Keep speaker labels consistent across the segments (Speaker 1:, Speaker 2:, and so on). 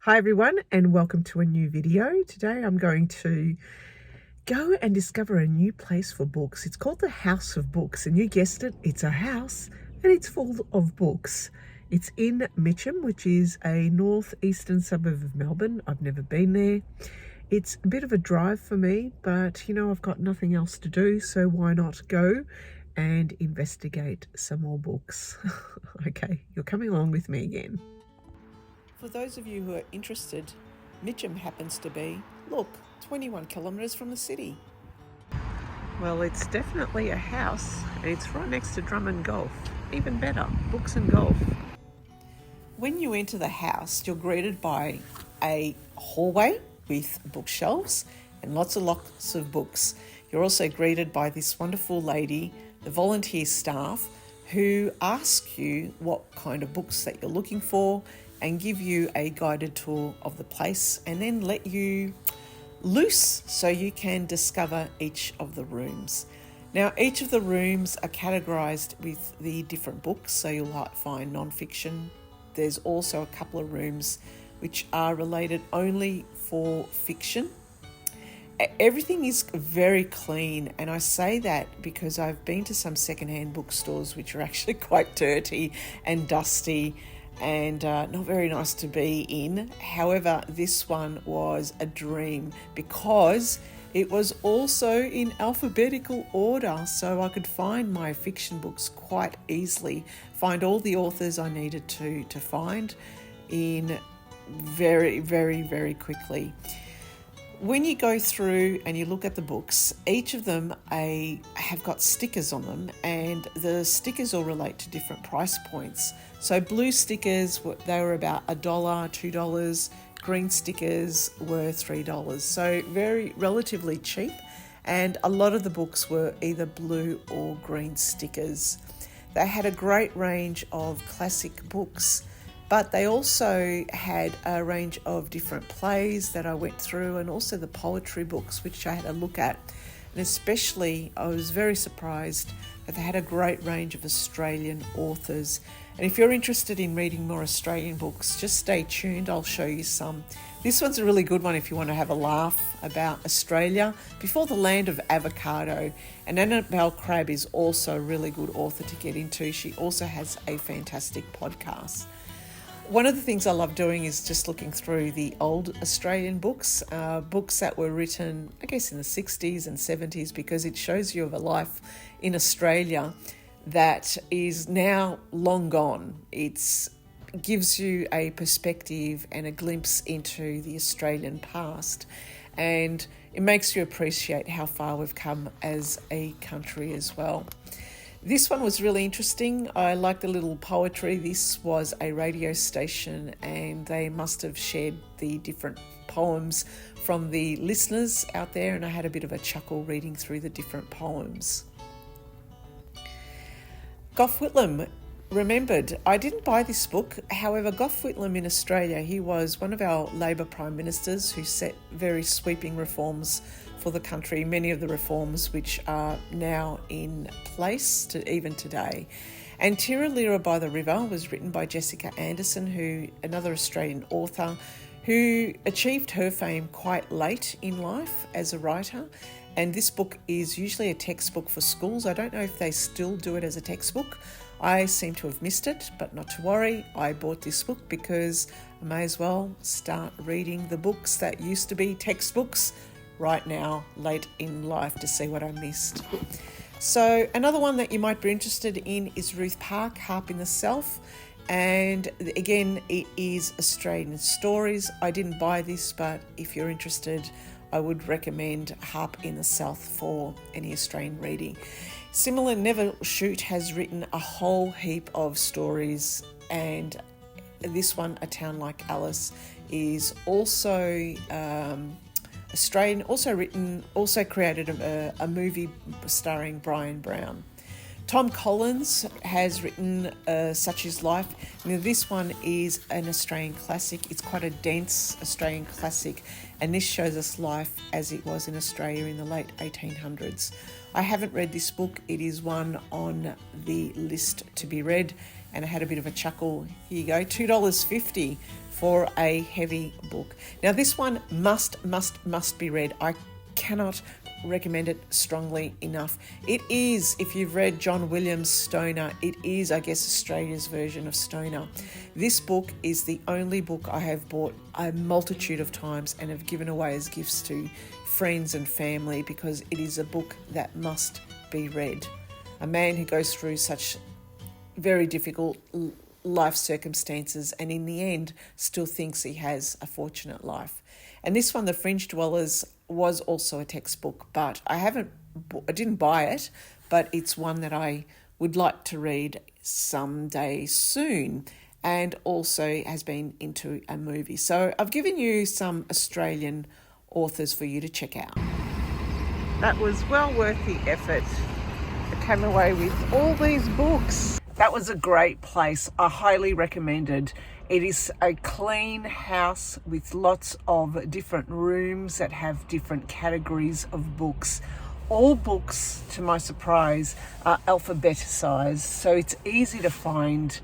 Speaker 1: Hi everyone, and welcome to a new video. Today I'm going to go and discover a new place for books. It's called the House of Books, and you guessed it, it's a house and it's full of books. It's in Mitcham, which is a northeastern suburb of Melbourne. I've never been there. It's a bit of a drive for me, but I've got nothing else to do, so why not go and investigate some more books. Okay, you're coming along with me again. For those of you who are interested, Mitcham happens to be, 21 kilometres from the city. Well, it's definitely a house, and it's right next to Drummond Golf. Even better, books and golf. When you enter the house, you're greeted by a hallway with bookshelves and lots of books. You're also greeted by this wonderful lady, the volunteer staff, who ask you what kind of books that you're looking for and give you a guided tour of the place and then let you loose so you can discover each of the rooms. Now, each of the rooms are categorised with the different books, so you'll find non-fiction. There's also a couple of rooms which are related only for fiction. Everything is very clean, and I say that because I've been to some secondhand bookstores which are actually quite dirty and dusty and not very nice to be in. However, this one was a dream because it was also in alphabetical order, so I could find my fiction books quite easily, find all the authors I needed to find in very, very, very quickly. When you go through and you look at the books, each of them have got stickers on them, and the stickers all relate to different price points. So blue stickers, they were about $1, $2. Green stickers were $3. So very relatively cheap, and a lot of the books were either blue or green stickers. They had a great range of classic books, but they also had a range of different plays that I went through, and also the poetry books, which I had a look at. And especially, I was very surprised that they had a great range of Australian authors. And if you're interested in reading more Australian books, just stay tuned, I'll show you some. This one's a really good one if you want to have a laugh about Australia. Before the Land of Avocado. And Annabelle Crabb is also a really good author to get into. She also has a fantastic podcast. One of the things I love doing is just looking through the old Australian books, books that were written, I guess, in the 60s and 70s, because it shows you of a life in Australia that is now long gone. It gives you a perspective and a glimpse into the Australian past, and it makes you appreciate how far we've come as a country as well. This one was really interesting. I liked the little poetry. This was a radio station, and they must have shared the different poems from the listeners out there, and I had a bit of a chuckle reading through the different poems. Gough Whitlam remembered. I didn't buy this book. However, Gough Whitlam in Australia, he was one of our Labor Prime Ministers who set very sweeping reforms for the country, many of the reforms which are now in place to even today. And Tiralira by the River was written by Jessica Anderson, another Australian author, who achieved her fame quite late in life as a writer. And this book is usually a textbook for schools. I don't know if they still do it as a textbook. I seem to have missed it, but not to worry. I bought this book because I may as well start reading the books that used to be textbooks right now, late in life, to see what I missed. So another one that you might be interested in is Ruth Park, Harp in the South. And again, it is Australian stories. I didn't buy this, but if you're interested, I would recommend Harp in the South for any Australian reading. Similar, Neville Shute has written a whole heap of stories, and this one, A Town Like Alice, is also Australian, also created a movie starring Brian Brown. Tom Collins has written Such Is Life. Now, this one is an Australian classic. It's quite a dense Australian classic, and this shows us life as it was in Australia in the late 1800s. I haven't read this book. It is one on the list to be read. and I had a bit of a chuckle. Here you go, $2.50 for a heavy book. Now this one must be read. I cannot recommend it strongly enough. It is, if you've read John Williams' Stoner, it is, I guess, Australia's version of Stoner. This book is the only book I have bought a multitude of times and have given away as gifts to friends and family, because it is a book that must be read. A man who goes through such very difficult life circumstances and in the end still thinks he has a fortunate life. And this one, The Fringe Dwellers, was also a textbook, but I didn't buy it, but it's one that I would like to read someday soon, and also has been into a movie. So I've given you some Australian authors for you to check out. That was well worth the effort. I came away with all these books. That was a great place. I highly recommend it. It is a clean house with lots of different rooms that have different categories of books. All books, to my surprise, are alphabeticized, so it's easy to find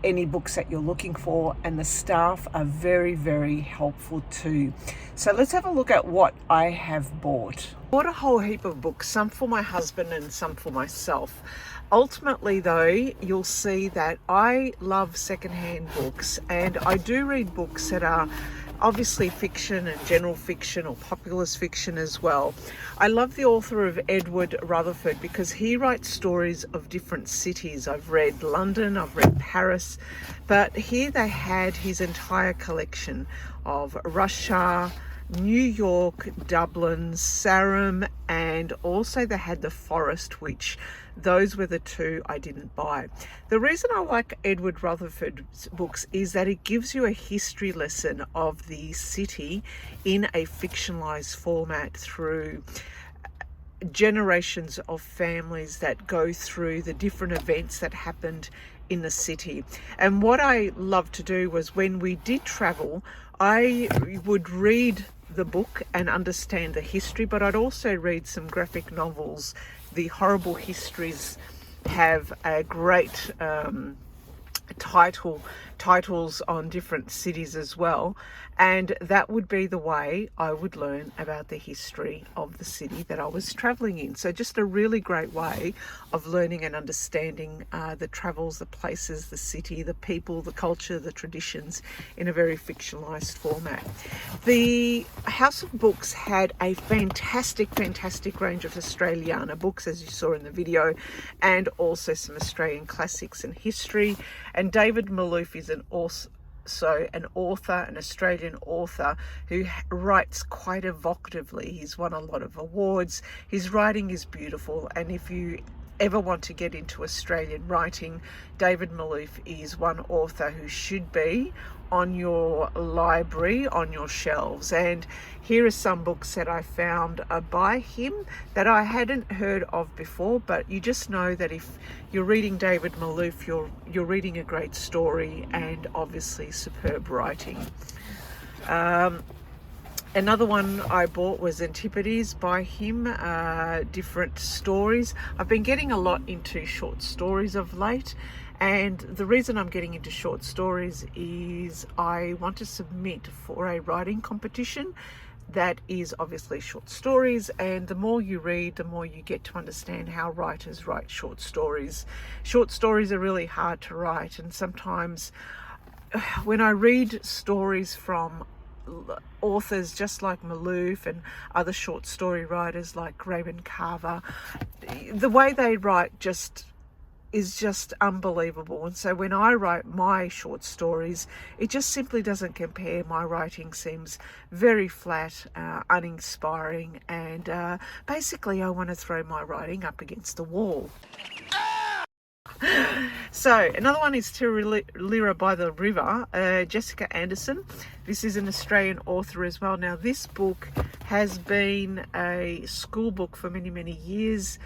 Speaker 1: any books that you're looking for, and the staff are very, very helpful too. So let's have a look at what I have bought. I bought a whole heap of books, some for my husband and some for myself. Ultimately though, you'll see that I love secondhand books, and I do read books that are obviously fiction and general fiction or populist fiction as well. I love the author of Edward Rutherford because he writes stories of different cities. I've read London, I've read Paris, but here they had his entire collection of Russia, New York, Dublin, Sarum, and also they had The Forest, which those were the two I didn't buy. The reason I like Edward Rutherford's books is that it gives you a history lesson of the city in a fictionalized format through generations of families that go through the different events that happened in the city. And what I loved to do was, when we did travel, I would read the book and understand the history, but I'd also read some graphic novels. The Horrible Histories have a great titles on different cities as well, and that would be the way I would learn about the history of the city that I was traveling in. So just a really great way of learning and understanding the travels, the places, the city, the people, the culture, the traditions in a very fictionalized format. The House of Books had a fantastic range of Australiana books, as you saw in the video, and also some Australian classics and history. And David Malouf is an author, an Australian author who writes quite evocatively. He's won a lot of awards. His writing is beautiful, and if you ever want to get into Australian writing, David Malouf is one author who should be on your library, on your shelves. And here are some books that I found by him that I hadn't heard of before, but you just know that if you're reading David Malouf, you're reading a great story and obviously superb writing. Another one I bought was Antipodes by him, different stories. I've been getting a lot into short stories of late, and the reason I'm getting into short stories is I want to submit for a writing competition that is obviously short stories, and the more you read, the more you get to understand how writers write short stories. Short stories are really hard to write, and sometimes when I read stories from authors just like Malouf and other short story writers like Raymond Carver, the way they write is just unbelievable. And so when I write my short stories, it just simply doesn't compare. My writing seems very flat, uninspiring, and basically I want to throw my writing up against the wall. So another one is Tiralira by the River, Jessica Anderson. This is an Australian author as well. Now this book has been a school book for many years.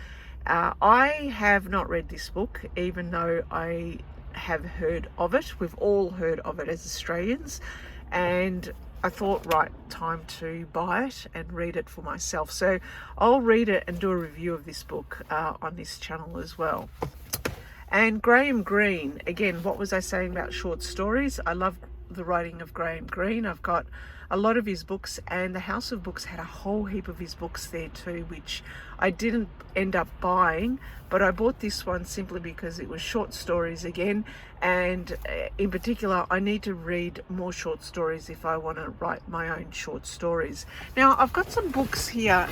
Speaker 1: I have not read this book, even though I have heard of it. We've all heard of it as Australians, and I thought, right, time to buy it and read it for myself. So I'll read it and do a review of this book on this channel as well. And Graham Greene, again, what was I saying about short stories? I love the writing of Graham Greene. I've got a lot of his books, and the House of Books had a whole heap of his books there too, which I didn't end up buying, but I bought this one simply because it was short stories again, and in particular I need to read more short stories if I want to write my own short stories. Now I've got some books here.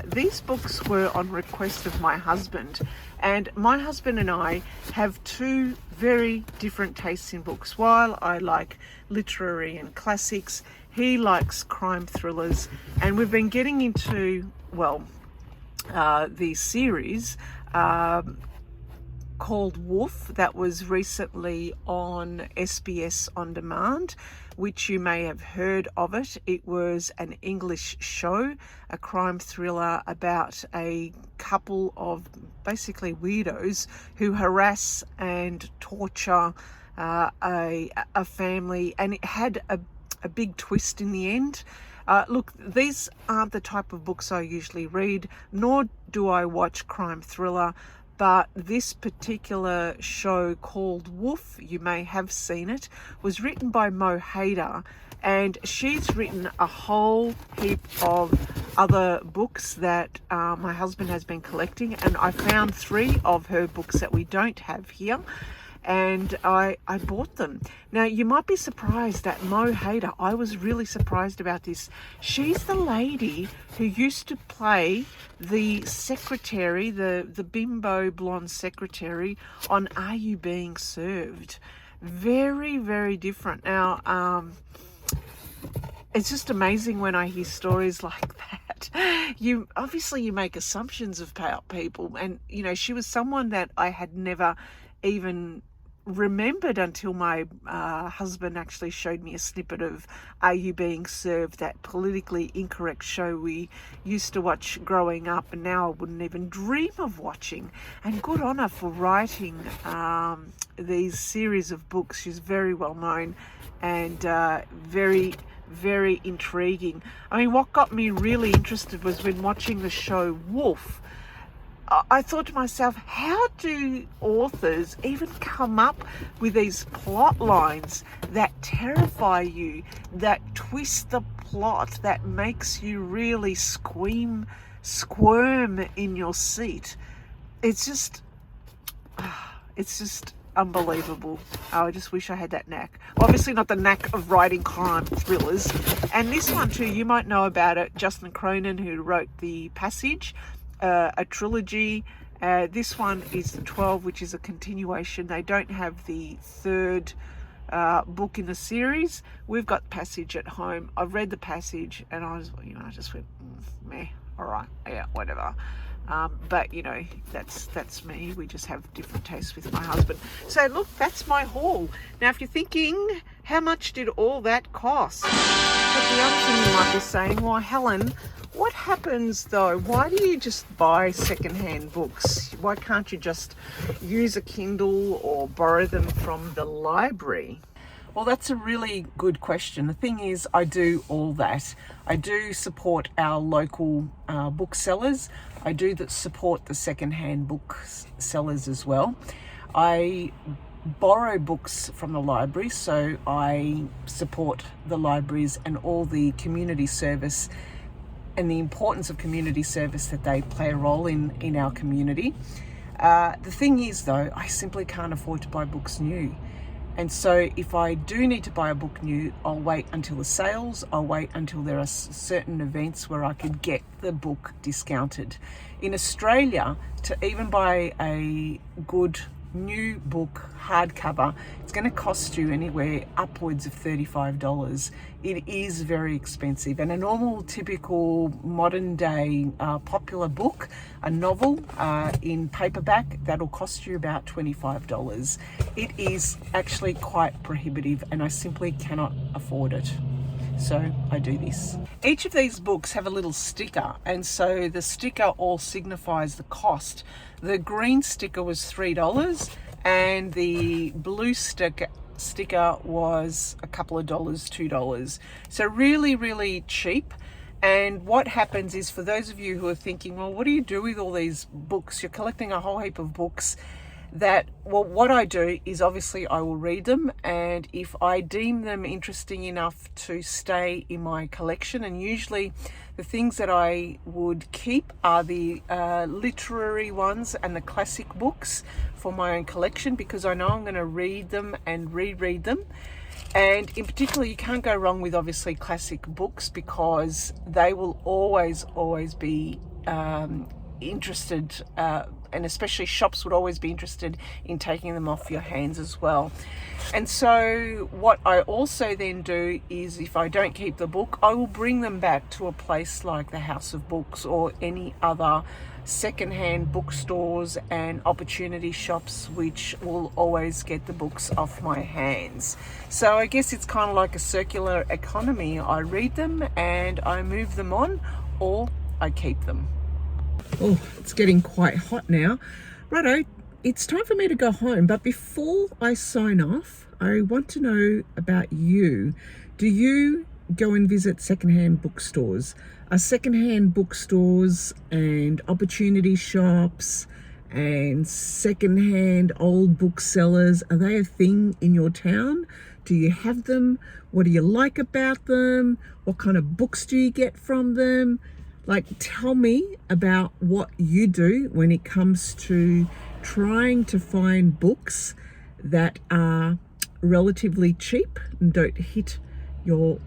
Speaker 1: These books were on request of my husband, and my husband and I have two very different tastes in books. While I like literary and classics, he likes crime thrillers, and we've been getting into, well, the series called Wolf that was recently on SBS On Demand, which you may have heard of it. It was an English show, a crime thriller about a couple of basically weirdos who harass and torture a family, and it had a big twist in the end. Look, these aren't the type of books I usually read, nor do I watch crime thriller, but this particular show called Wolf, you may have seen it, was written by Maroundah, and she's written a whole heap of other books that my husband has been collecting, and I found 3 of her books that we don't have here, and I bought them. Now, you might be surprised at Maroundah. I was really surprised about this. She's the lady who used to play the secretary, the bimbo blonde secretary on Are You Being Served? Very, very different. Now, it's just amazing when I hear stories like that. You make assumptions about people, and you know, she was someone that I had never even remembered until my husband actually showed me a snippet of Are You Being Served, that politically incorrect show we used to watch growing up, and now I wouldn't even dream of watching. And good on her for writing these series of books. She's very well known and very, very intriguing. I mean, what got me really interested was when watching the show Wolf. I thought to myself, how do authors even come up with these plot lines that terrify you, that twist the plot, that makes you really squirm in your seat? It's just unbelievable. I just wish I had that knack. Obviously not the knack of writing crime thrillers. And this one too, you might know about it. Justin Cronin, who wrote The Passage, a trilogy. This one is the 12, which is a continuation. They don't have the third book in the series. We've got Passage at home. I've read The Passage, and I just went, meh, all right, yeah, whatever. But you know, that's me. We just have different tastes with my husband. So look, that's my haul. Now, if you're thinking, how much did all that cost? But the other thing you might be saying, well, Helen, what happens though? Why do you just buy secondhand books? Why can't you just use a Kindle or borrow them from the library? Well, that's a really good question. The thing is, I do all that. I do support our local booksellers. I do support the secondhand booksellers as well. I borrow books from the library, so I support the libraries and all the community service and the importance of community service that they play a role in our community. The thing is though, I simply can't afford to buy books new. And so if I do need to buy a book new, I'll wait until the sales, I'll wait until there are certain events where I could get the book discounted. In Australia, to even buy a good new book hardcover, it's going to cost you anywhere upwards of $35. It is very expensive, and a normal typical modern day popular book, a novel in paperback, that'll cost you about $25. It is actually quite prohibitive, and I simply cannot afford it. So I do this. Each of these books have a little sticker, and so the sticker all signifies the cost. The green sticker was $3 and the blue sticker was a couple of dollars, $2. So really, really cheap. And what happens is, for those of you who are thinking, well, what do you do with all these books? You're collecting a whole heap of books. that, well, what I do is obviously I will read them, and if I deem them interesting enough to stay in my collection, and usually the things that I would keep are the literary ones and the classic books for my own collection, because I know I'm going to read them and reread them. And in particular, you can't go wrong with obviously classic books, because they will always be interested, and especially shops would always be interested in taking them off your hands as well. And so what I also then do is, if I don't keep the book, I will bring them back to a place like the House of Books or any other secondhand bookstores and opportunity shops, which will always get the books off my hands. So I guess it's kind of like a circular economy. I read them and I move them on, or I keep them. Oh, it's getting quite hot now. Righto, it's time for me to go home. But before I sign off, I want to know about you. Do you go and visit secondhand bookstores? Are secondhand bookstores and opportunity shops and secondhand old booksellers, are they a thing in your town? Do you have them? What do you like about them? What kind of books do you get from them? Like, tell me about what you do when it comes to trying to find books that are relatively cheap and don't hit your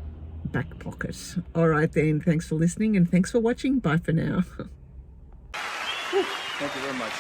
Speaker 1: back pocket. All right then, thanks for listening and thanks for watching. Bye for now.
Speaker 2: Thank you very much.